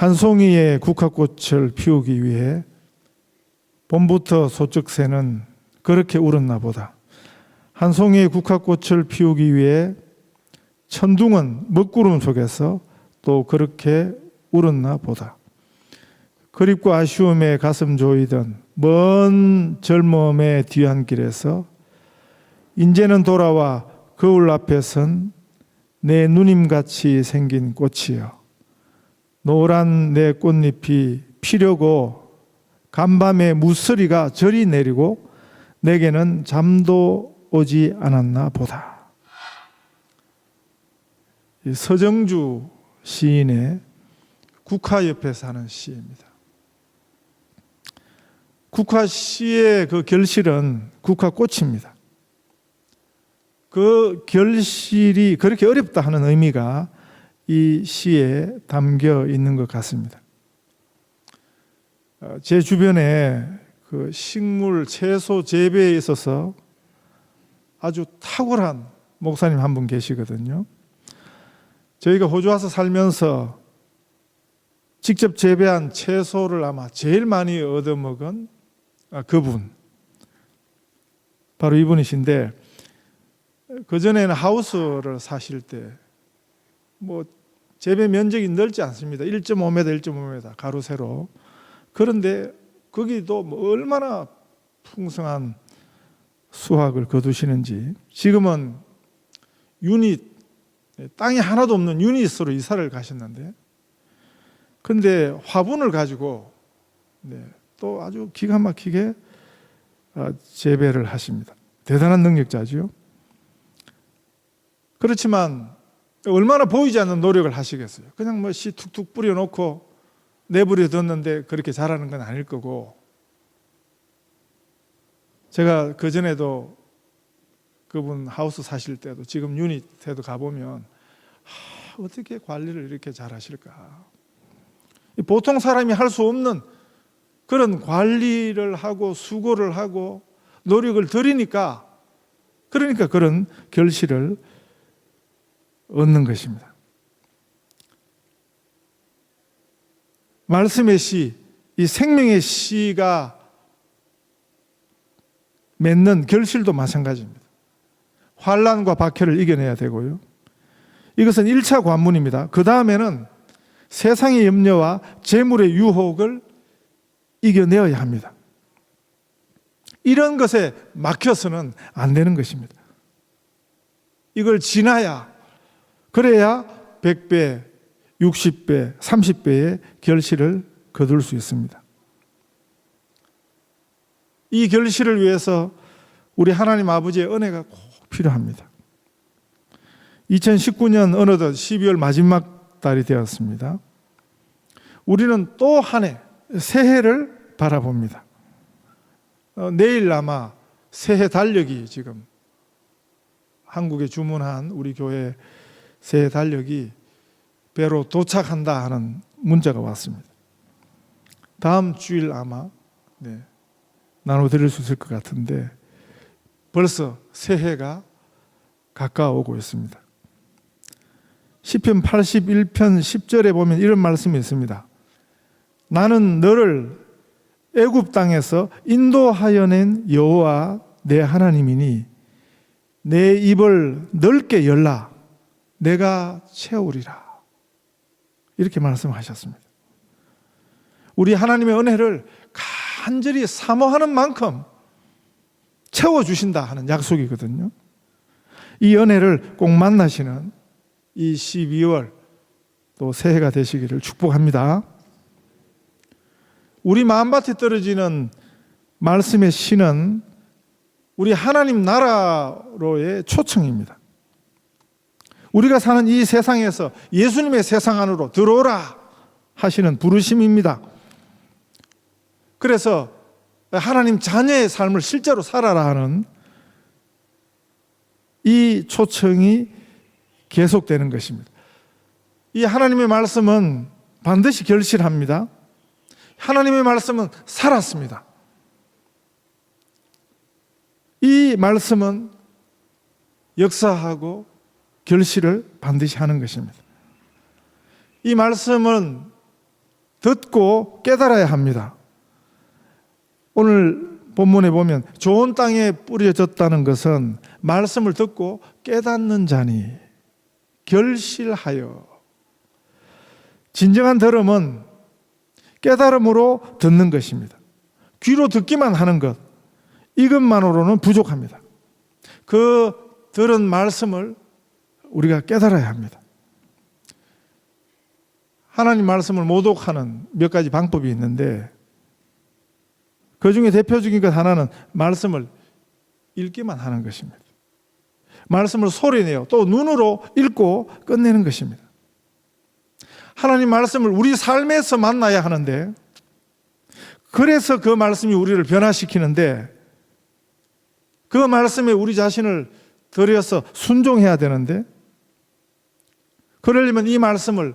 한 송이의 국화꽃을 피우기 위해 봄부터 소쩍새는 그렇게 울었나 보다. 한 송이의 국화꽃을 피우기 위해 천둥은 먹구름 속에서 또 그렇게 울었나 보다. 그립고 아쉬움에 가슴 조이던 먼 젊음의 뒤안길에서 이제는 돌아와 거울 앞에 선 내 누님같이 생긴 꽃이여, 노란 내 꽃잎이 피려고 간밤에 무서리가 저리 내리고 내게는 잠도 오지 않았나 보다. 서정주 시인의 국화 옆에 사는 시입니다. 국화시의 그 결실은 국화꽃입니다. 그 결실이 그렇게 어렵다 하는 의미가 이 시에 담겨 있는 것 같습니다. 제 주변에 그 식물, 채소 재배에 있어서 아주 탁월한 목사님 한 분 계시거든요. 저희가 호주 와서 살면서 직접 재배한 채소를 아마 제일 많이 얻어먹은 그분, 바로 이분이신데, 그전에는 하우스를 사실 때 뭐 재배 면적이 넓지 않습니다. 1.5m, 1.5m 가로 세로. 그런데 거기도 뭐 얼마나 풍성한 수확을 거두시는지, 지금은 유닛, 땅이 하나도 없는 유닛으로 이사를 가셨는데, 그런데 화분을 가지고 또 아주 기가 막히게 재배를 하십니다. 대단한 능력자죠. 그렇지만 얼마나 보이지 않는 노력을 하시겠어요. 그냥 뭐 씨 툭툭 뿌려놓고 내버려 뒀는데 그렇게 자라는 건 아닐 거고, 제가 그전에도 그분 하우스 사실 때도 지금 유닛에도 가보면 어떻게 관리를 이렇게 잘 하실까. 보통 사람이 할 수 없는 그런 관리를 하고 수고를 하고 노력을 들이니까, 그러니까 그런 결실을 얻는 것입니다. 말씀의 씨, 이 생명의 씨가 맺는 결실도 마찬가지입니다. 환난과 박해를 이겨내야 되고요. 이것은 1차 관문입니다. 그 다음에는 세상의 염려와 재물의 유혹을 이겨내어야 합니다. 이런 것에 막혀서는 안 되는 것입니다. 이걸 지나야, 그래야 100배, 60배, 30배의 결실을 거둘 수 있습니다. 이 결실을 위해서 우리 하나님 아버지의 은혜가 꼭 필요합니다. 2019년 어느덧 12월 마지막 달이 되었습니다. 우리는 또 한 해, 새해를 바라봅니다. 내일 아마 새해 달력이, 지금 한국에 주문한 우리 교회 새해 달력이 배로 도착한다 하는 문자가 왔습니다. 다음 주일 아마 나눠드릴 수 있을 것 같은데, 벌써 새해가 가까워오고 있습니다. 시편 81편 10절에 보면 이런 말씀이 있습니다. 나는 너를 애굽 땅에서 인도하여 낸 여호와 내 하나님이니 내 입을 넓게 열라 내가 채우리라. 이렇게 말씀하셨습니다. 우리 하나님의 은혜를 간절히 사모하는 만큼 채워주신다 하는 약속이거든요. 이 은혜를 꼭 만나시는 이 12월 또 새해가 되시기를 축복합니다. 우리 마음밭에 떨어지는 말씀의 씨는 우리 하나님 나라로의 초청입니다. 우리가 사는 이 세상에서 예수님의 세상 안으로 들어오라 하시는 부르심입니다. 그래서 하나님 자녀의 삶을 실제로 살아라 하는 이 초청이 계속되는 것입니다. 이 하나님의 말씀은 반드시 결실합니다. 하나님의 말씀은 살았습니다. 이 말씀은 역사하고 결실을 반드시 하는 것입니다. 이 말씀은 듣고 깨달아야 합니다. 오늘 본문에 보면 좋은 땅에 뿌려졌다는 것은 말씀을 듣고 깨닫는 자니 결실하여. 진정한 들음은 깨달음으로 듣는 것입니다. 귀로 듣기만 하는 것, 이것만으로는 부족합니다. 그 들은 말씀을 우리가 깨달아야 합니다. 하나님 말씀을 모독하는 몇 가지 방법이 있는데 그 중에 대표적인 것 하나는 말씀을 읽기만 하는 것입니다. 말씀을 소리내어 또 눈으로 읽고 끝내는 것입니다. 하나님 말씀을 우리 삶에서 만나야 하는데 그래서 그 말씀이 우리를 변화시키는데 그 말씀에 우리 자신을 들여서 순종해야 되는데 그러려면 이 말씀을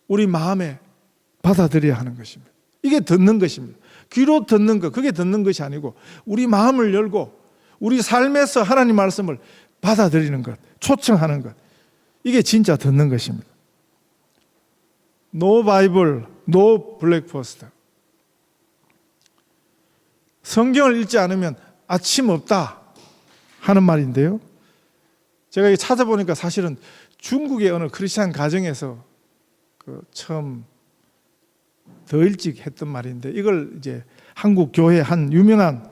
우리 마음에 받아들여야 하는 것입니다. 이게 듣는 것입니다. 귀로 듣는 것, 그게 듣는 것이 아니고 우리 마음을 열고 우리 삶에서 하나님 말씀을 받아들이는 것, 초청하는 것, 이게 진짜 듣는 것입니다. No Bible, no breakfast. 성경을 읽지 않으면 아침 없다 하는 말인데요. 제가 찾아보니까 사실은 중국의 어느 크리스찬 가정에서 처음 더 일찍 했던 말인데 이걸 이제 한국 교회 한 유명한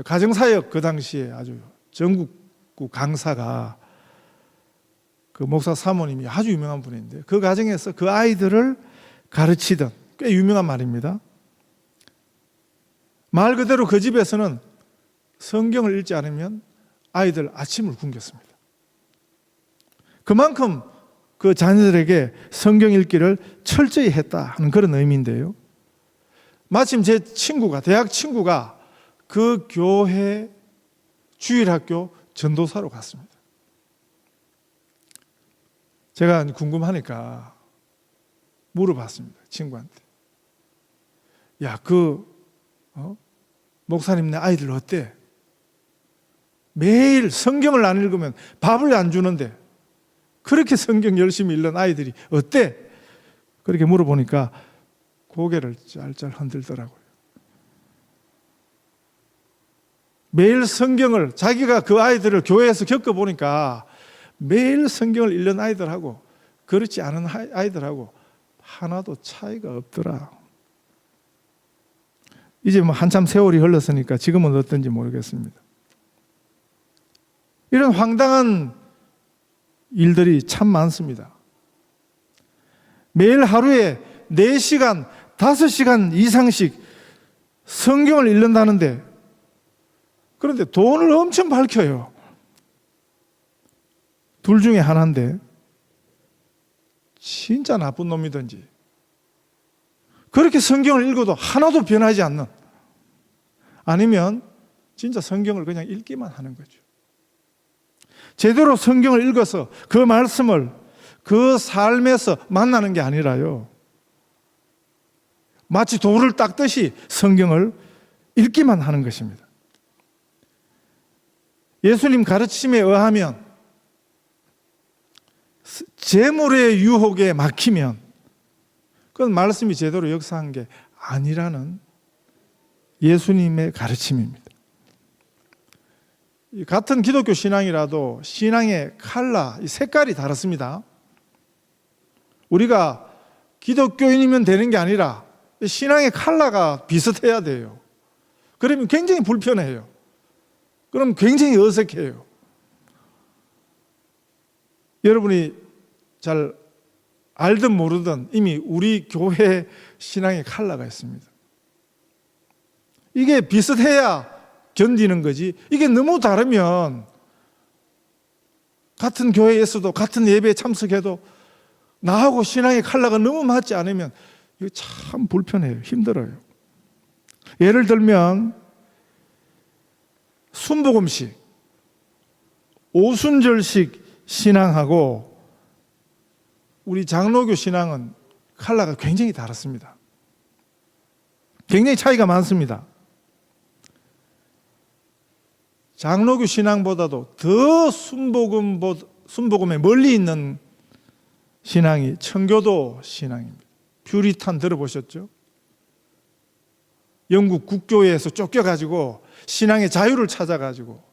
가정사역 그 당시에 아주 전국구 강사가 그 목사 사모님이 아주 유명한 분인데 그 가정에서 그 아이들을 가르치던 꽤 유명한 말입니다. 말 그대로 그 집에서는 성경을 읽지 않으면 아이들 아침을 굶겼습니다. 그만큼 그 자녀들에게 성경 읽기를 철저히 했다 하는 그런 의미인데요. 마침 제 친구가, 대학 친구가 그 교회 주일학교 전도사로 갔습니다. 제가 궁금하니까 물어봤습니다. 친구한테. 야, 목사님네 아이들 어때? 매일 성경을 안 읽으면 밥을 안 주는데 그렇게 성경 열심히 읽는 아이들이 어때? 그렇게 물어보니까 고개를 짤짤 흔들더라고요. 매일 성경을 자기가 그 아이들을 교회에서 겪어보니까 매일 성경을 읽는 아이들하고 그렇지 않은 아이들하고 하나도 차이가 없더라. 이제 뭐 한참 세월이 흘렀으니까 지금은 어떤지 모르겠습니다. 이런 황당한 일들이 참 많습니다. 매일 하루에 4시간, 5시간 이상씩 성경을 읽는다는데 그런데 돈을 엄청 밝혀요. 둘 중에 하나인데 진짜 나쁜 놈이든지 그렇게 성경을 읽어도 하나도 변하지 않는 아니면 진짜 성경을 그냥 읽기만 하는 거죠. 제대로 성경을 읽어서 그 말씀을 그 삶에서 만나는 게 아니라요. 마치 돌을 닦듯이 성경을 읽기만 하는 것입니다. 예수님 가르침에 의하면 재물의 유혹에 막히면 그건 말씀이 제대로 역사한 게 아니라는 예수님의 가르침입니다. 같은 기독교 신앙이라도 신앙의 컬러, 색깔이 다릅니다. 우리가 기독교인이면 되는 게 아니라 신앙의 컬러가 비슷해야 돼요. 그러면 굉장히 불편해요. 그럼 굉장히 어색해요. 여러분이 잘 알든 모르든 이미 우리 교회 신앙의 컬러가 있습니다. 이게 비슷해야 견디는 거지. 이게 너무 다르면 같은 교회에서도 같은 예배에 참석해도 나하고 신앙의 컬러가 너무 맞지 않으면 이거 참 불편해요. 힘들어요. 예를 들면 순복음식, 오순절식 신앙하고 우리 장로교 신앙은 컬러가 굉장히 다릅니다. 굉장히 차이가 많습니다. 장로교 신앙보다도 더 순복음에 멀리 있는 신앙이 청교도 신앙입니다. 퓨리탄 들어보셨죠? 영국 국교회에서 쫓겨가지고 신앙의 자유를 찾아가지고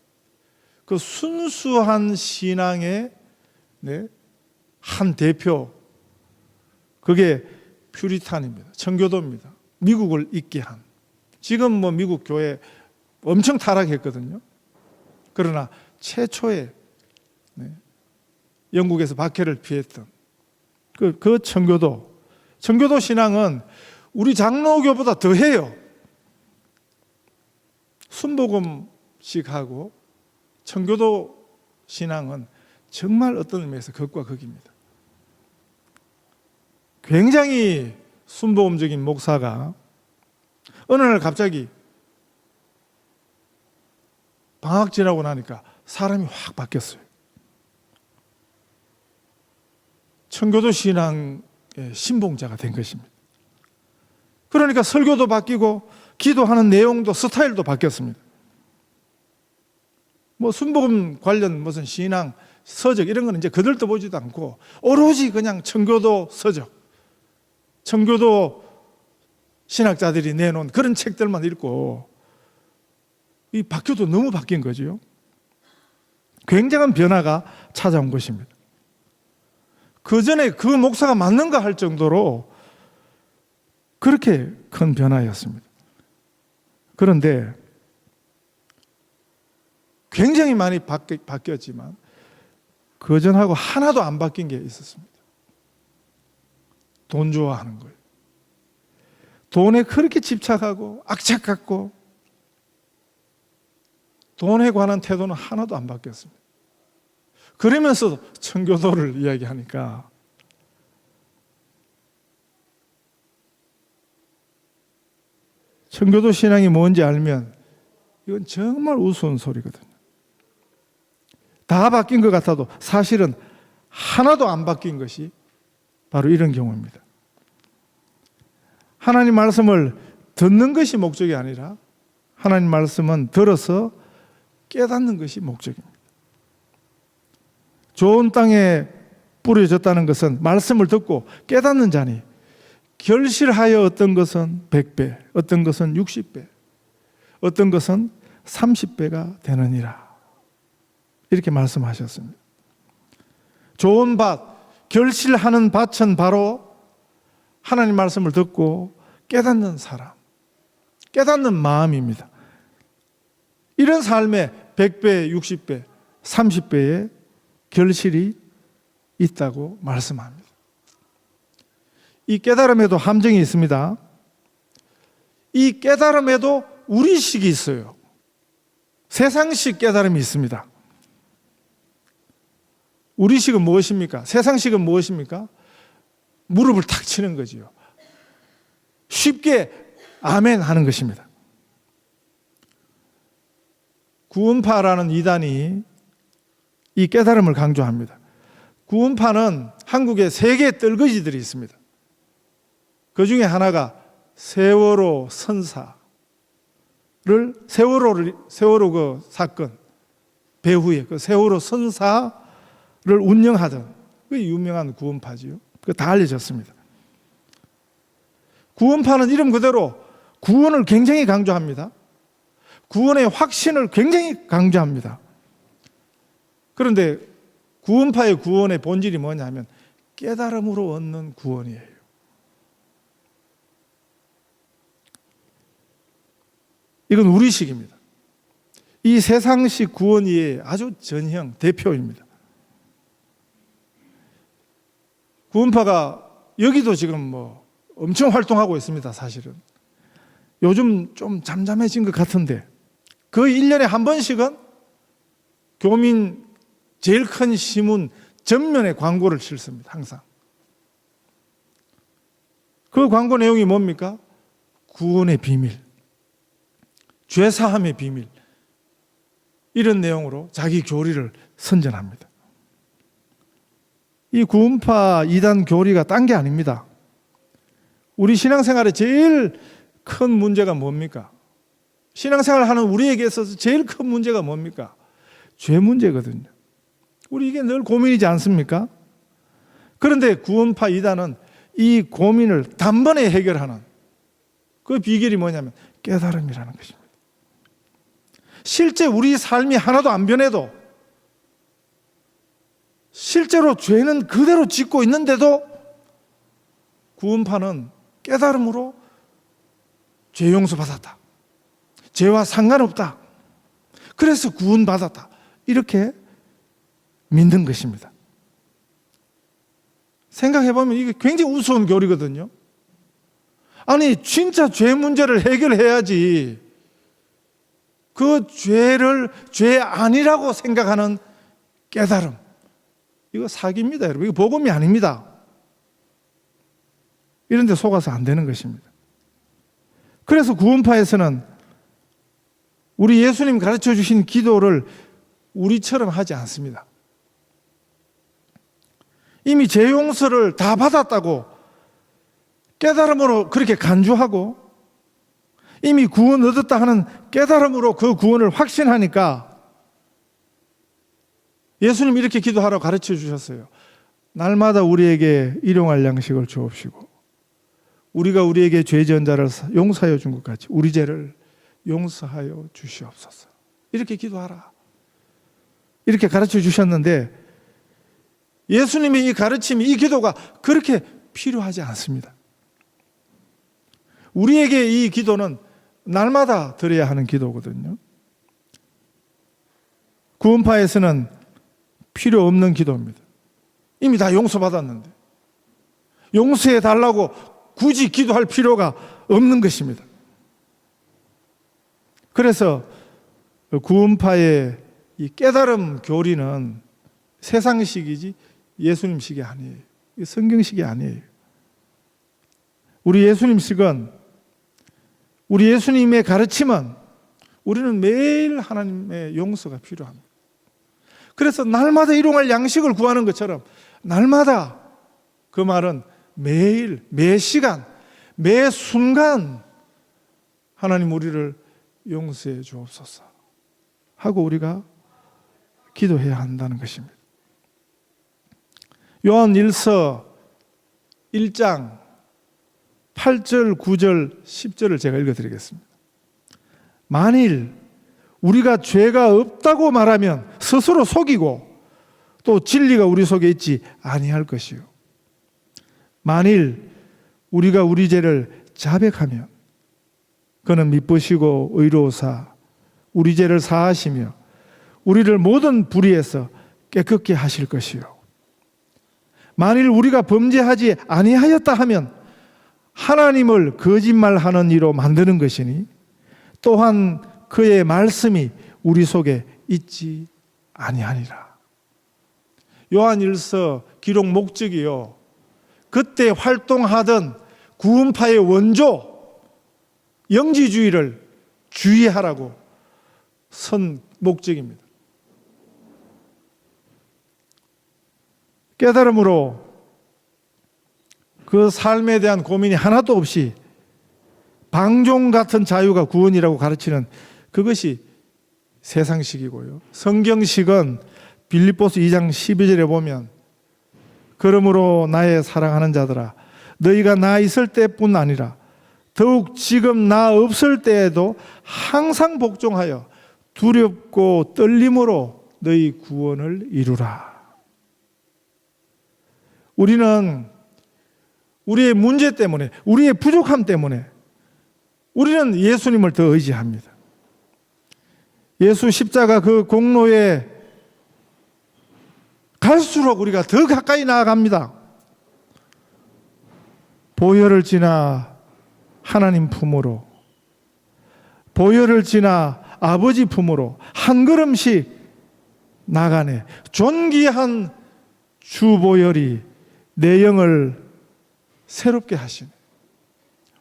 그 순수한 신앙의 한 대표, 그게 퓨리탄입니다. 청교도입니다. 미국을 잇게 한. 지금 뭐 미국 교회 엄청 타락했거든요. 그러나 최초의 영국에서 박해를 피했던 그 청교도 신앙은 우리 장로교보다 더해요. 순복음식하고 청교도 신앙은 정말 어떤 의미에서 극과 극입니다. 굉장히 순복음적인 목사가 어느 날 갑자기 방학 지나고 나니까 사람이 확 바뀌었어요. 청교도 신앙의 신봉자가 된 것입니다. 그러니까 설교도 바뀌고 기도하는 내용도 스타일도 바뀌었습니다. 뭐 순복음 관련 무슨 신앙 서적 이런 거는 이제 거들떠 보지도 않고 오로지 그냥 청교도 서적, 청교도 신학자들이 내놓은 그런 책들만 읽고 이 바뀌어도 너무 바뀐 거죠. 굉장한 변화가 찾아온 것입니다. 그 전에 그 목사가 맞는가 할 정도로 그렇게 큰 변화였습니다. 그런데 굉장히 많이 바뀌었지만 그 전하고 하나도 안 바뀐 게 있었습니다. 돈 좋아하는 거예요. 돈에 그렇게 집착하고 악착같고 돈에 관한 태도는 하나도 안 바뀌었습니다. 그러면서 청교도를 이야기하니까 청교도 신앙이 뭔지 알면 이건 정말 우스운 소리거든요. 다 바뀐 것 같아도 사실은 하나도 안 바뀐 것이 바로 이런 경우입니다. 하나님 말씀을 듣는 것이 목적이 아니라 하나님 말씀은 들어서 깨닫는 것이 목적입니다. 좋은 땅에 뿌려졌다는 것은 말씀을 듣고 깨닫는 자니 결실하여 어떤 것은 100배, 어떤 것은 60배, 어떤 것은 30배가 되느니라. 이렇게 말씀하셨습니다. 좋은 밭, 결실하는 밭은 바로 하나님 말씀을 듣고 깨닫는 사람, 깨닫는 마음입니다. 이런 삶에 100배, 60배, 30배의 결실이 있다고 말씀합니다. 이 깨달음에도 함정이 있습니다. 이 깨달음에도 우리식이 있어요. 세상식 깨달음이 있습니다. 우리식은 무엇입니까? 세상식은 무엇입니까? 무릎을 탁 치는 거지요. 쉽게 아멘 하는 것입니다. 구원파라는 이단이 이 깨달음을 강조합니다. 구원파는 한국에 3개의 떨거지들이 있습니다. 그 중에 하나가 세월호 선사를 세월호 그 사건 배후에 그 세월호 선사를 운영하던 그 유명한 구원파지요. 그 다 알려졌습니다. 구원파는 이름 그대로 구원을 굉장히 강조합니다. 구원의 확신을 굉장히 강조합니다. 그런데 구원파의 구원의 본질이 뭐냐면 깨달음으로 얻는 구원이에요. 이건 우리식입니다. 이 세상식 구원이 아주 전형 대표입니다. 구원파가 여기도 지금 뭐 엄청 활동하고 있습니다. 사실은 요즘 좀 잠잠해진 것 같은데 거의 1년에 한 번씩은 교민 제일 큰 신문 전면에 광고를 실습니다. 항상. 그 광고 내용이 뭡니까? 구원의 비밀, 죄사함의 비밀, 이런 내용으로 자기 교리를 선전합니다. 이 구원파 이단 교리가 딴 게 아닙니다. 우리 신앙생활에 제일 큰 문제가 뭡니까? 신앙생활을 하는 우리에게 있어서 제일 큰 문제가 뭡니까? 죄 문제거든요. 우리 이게 늘 고민이지 않습니까? 그런데 구원파 이단은 이 고민을 단번에 해결하는 그 비결이 뭐냐면 깨달음이라는 것입니다. 실제 우리 삶이 하나도 안 변해도, 실제로 죄는 그대로 짓고 있는데도 구원파는 깨달음으로 죄 용서받았다, 죄와 상관없다, 그래서 구원받았다, 이렇게 믿는 것입니다. 생각해보면 이게 굉장히 우스운 교리거든요. 아니, 진짜 죄 문제를 해결해야지 그 죄를 죄 아니라고 생각하는 깨달음, 이거 사기입니다, 여러분. 이거 복음이 아닙니다. 이런 데 속아서 안 되는 것입니다. 그래서 구원파에서는 우리 예수님 가르쳐 주신 기도를 우리처럼 하지 않습니다. 이미 죄 용서를 다 받았다고 깨달음으로 그렇게 간주하고, 이미 구원 얻었다 하는 깨달음으로 그 구원을 확신하니까 예수님 이렇게 기도하라고 가르쳐 주셨어요. 날마다 우리에게 일용할 양식을 주옵시고 우리가 우리에게 죄 지은 자를 용서하여 준 것 같이 우리 죄를 용서하여 주시옵소서. 이렇게 기도하라, 이렇게 가르쳐 주셨는데, 예수님의 이 가르침이, 이 기도가 그렇게 필요하지 않습니다. 우리에게 이 기도는 날마다 드려야 하는 기도거든요. 구원파에서는 필요 없는 기도입니다. 이미 다 용서받았는데 용서해 달라고 굳이 기도할 필요가 없는 것입니다. 그래서 구원파의 이 깨달음 교리는 세상식이지 예수님식이 아니에요. 성경식이 아니에요. 우리 예수님식은, 우리 예수님의 가르침은 우리는 매일 하나님의 용서가 필요합니다. 그래서 날마다 일용할 양식을 구하는 것처럼 날마다, 그 말은 매일, 매 시간, 매 순간 하나님 우리를 용서해 주옵소서 하고 우리가 기도해야 한다는 것입니다. 요한 1서 1장 8절, 9절, 10절을 제가 읽어드리겠습니다. 만일 우리가 죄가 없다고 말하면 스스로 속이고 또 진리가 우리 속에 있지 아니할 것이요. 만일 우리가 우리 죄를 자백하면 그는 미쁘시고 의로우사 우리 죄를 사하시며 우리를 모든 불의에서 깨끗게 하실 것이요. 만일 우리가 범죄하지 아니하였다 하면 하나님을 거짓말하는 이로 만드는 것이니 또한 그의 말씀이 우리 속에 있지 아니하니라. 요한일서 기록 목적이요, 그때 활동하던 구원파의 원조 영지주의를 주의하라고 선 목적입니다. 깨달음으로 그 삶에 대한 고민이 하나도 없이 방종 같은 자유가 구원이라고 가르치는 그것이 세상식이고요. 성경식은 빌립보서 2장 12절에 보면 그러므로 나의 사랑하는 자들아 너희가 나 있을 때뿐 아니라 더욱 지금 나 없을 때에도 항상 복종하여 두렵고 떨림으로 너희 구원을 이루라. 우리는 우리의 문제 때문에, 우리의 부족함 때문에 우리는 예수님을 더 의지합니다. 예수 십자가 그 공로에 갈수록 우리가 더 가까이 나아갑니다. 보혈을 지나 하나님 품으로, 보혈을 지나 아버지 품으로 한 걸음씩 나가네. 존귀한 주 보혈이 내 영을 새롭게 하시네.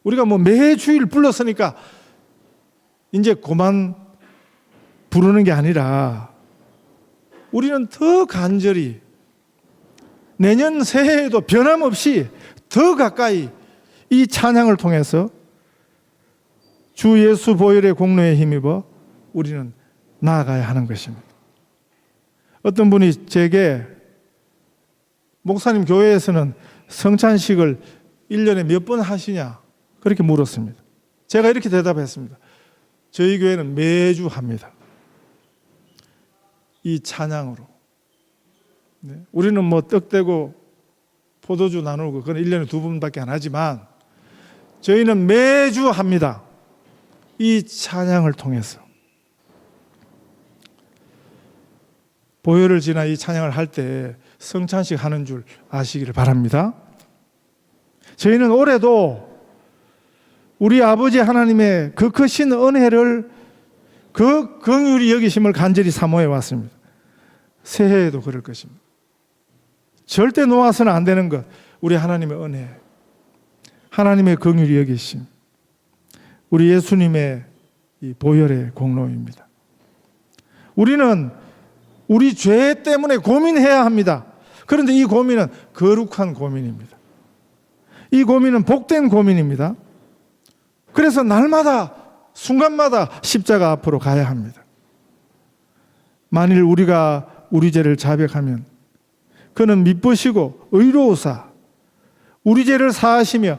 우리가 뭐 매주일 불렀으니까 이제 그만 부르는 게 아니라 우리는 더 간절히 내년 새해에도 변함없이 더 가까이 이 찬양을 통해서 주 예수 보혈의 공로에 힘입어 우리는 나아가야 하는 것입니다. 어떤 분이 제게 목사님 교회에서는 성찬식을 1년에 몇 번 하시냐? 그렇게 물었습니다. 제가 이렇게 대답했습니다. 저희 교회는 매주 합니다. 이 찬양으로. 네. 우리는 뭐 떡 떼고 포도주 나누고 그건 1년에 2번밖에 안 하지만 저희는 매주 합니다. 이 찬양을 통해서. 보혈을 지나 이 찬양을 할 때 성찬식 하는 줄 아시기를 바랍니다. 저희는 올해도 우리 아버지 하나님의 그 크신 은혜를 그 긍휼히 여기심을 간절히 사모해 왔습니다. 새해에도 그럴 것입니다. 절대 놓아서는 안 되는 것, 우리 하나님의 은혜, 하나님의 긍휼히 여기심, 우리 예수님의 이 보혈의 공로입니다. 우리는 우리 죄 때문에 고민해야 합니다. 그런데 이 고민은 거룩한 고민입니다. 이 고민은 복된 고민입니다. 그래서 날마다 순간마다 십자가 앞으로 가야 합니다. 만일 우리가 우리 죄를 자백하면 그는 미쁘시고 의로우사 우리 죄를 사하시며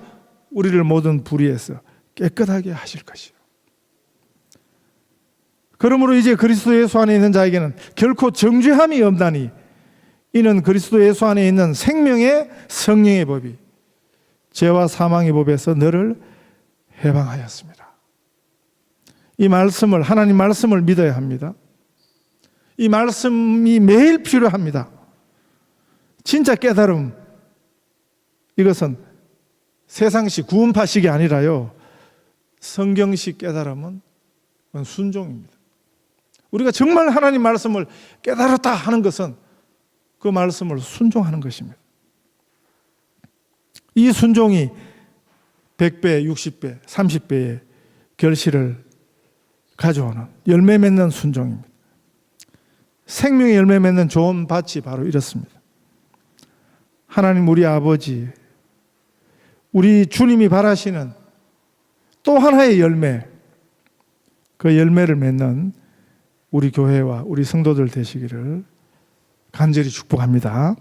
우리를 모든 불의에서 깨끗하게 하실 것이요. 그러므로 이제 그리스도 예수 안에 있는 자에게는 결코 정죄함이 없나니 이는 그리스도 예수 안에 있는 생명의 성령의 법이 죄와 사망의 법에서 너를 해방하였습니다. 이 말씀을, 하나님 말씀을 믿어야 합니다. 이 말씀이 매일 필요합니다. 진짜 깨달음, 이것은 세상식 구원파식이 아니라요, 성경식 깨달음은 순종입니다. 우리가 정말 하나님 말씀을 깨달았다 하는 것은 그 말씀을 순종하는 것입니다. 이 순종이 100배, 60배, 30배의 결실을 가져오는 열매 맺는 순종입니다. 생명의 열매 맺는 좋은 밭이 바로 이렇습니다. 하나님 우리 아버지, 우리 주님이 바라시는 또 하나의 열매, 그 열매를 맺는 우리 교회와 우리 성도들 되시기를 간절히 축복합니다.